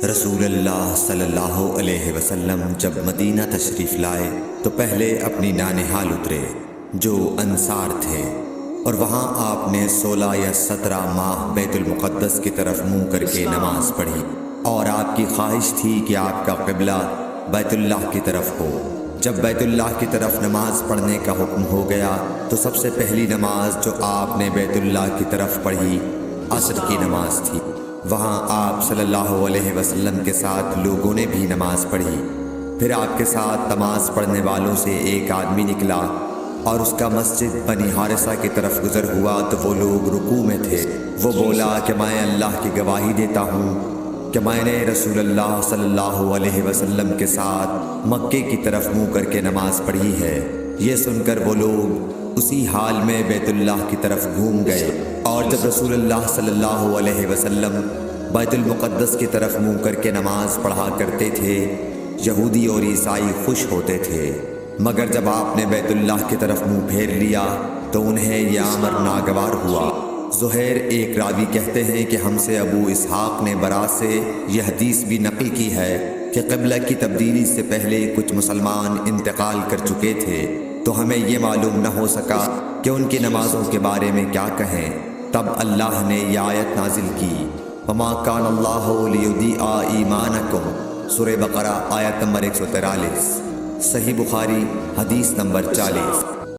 رسول اللہ صلی اللہ علیہ وسلم جب مدینہ تشریف لائے تو پہلے اپنی نانہال اترے جو انصار تھے، اور وہاں آپ نے 16 یا 17 ماہ بیت المقدس کی طرف منہ کر کے نماز پڑھی، اور آپ کی خواہش تھی کہ آپ کا قبلہ بیت اللہ کی طرف ہو۔ جب بیت اللہ کی طرف نماز پڑھنے کا حکم ہو گیا تو سب سے پہلی نماز جو آپ نے بیت اللہ کی طرف پڑھی عصر کی نماز تھی۔ وہاں آپ صلی اللہ علیہ وسلم کے ساتھ لوگوں نے بھی نماز پڑھی۔ پھر آپ کے ساتھ نماز پڑھنے والوں سے ایک آدمی نکلا اور اس کا مسجد بنی حارثہ کی طرف گزر ہوا تو وہ لوگ رکوع میں تھے۔ وہ بولا کہ میں اللہ کی گواہی دیتا ہوں کہ میں نے رسول اللہ صلی اللہ علیہ وسلم کے ساتھ مکے کی طرف منہ کر کے نماز پڑھی ہے۔ یہ سن کر وہ لوگ اسی حال میں بیت اللہ کی طرف گھوم گئے، اور جب رسول اللہ صلی اللہ علیہ وسلم بیت المقدس کی طرف منہ کر کے نماز پڑھا کرتے تھے، یہودی اور عیسائی خوش ہوتے تھے، مگر جب آپ نے بیت اللہ کی طرف منہ پھیر لیا تو انہیں یہ امر ناگوار ہوا۔ زہیر ایک راوی کہتے ہیں کہ ہم سے ابو اسحاق نے برا سے یہ حدیث بھی نقل کی ہے کہ قبلہ کی تبدیلی سے پہلے کچھ مسلمان انتقال کر چکے تھے، تو ہمیں یہ معلوم نہ ہو سکا کہ ان کی نمازوں کے بارے میں کیا کہیں۔ تب اللہ نے یہ آیت نازل کی، وَمَا كَانَ اللَّهُ لِيُضِيعَ إِيمَانَكُمْ، سورہ بقرہ آیت نمبر 143، صحیح بخاری حدیث نمبر 40۔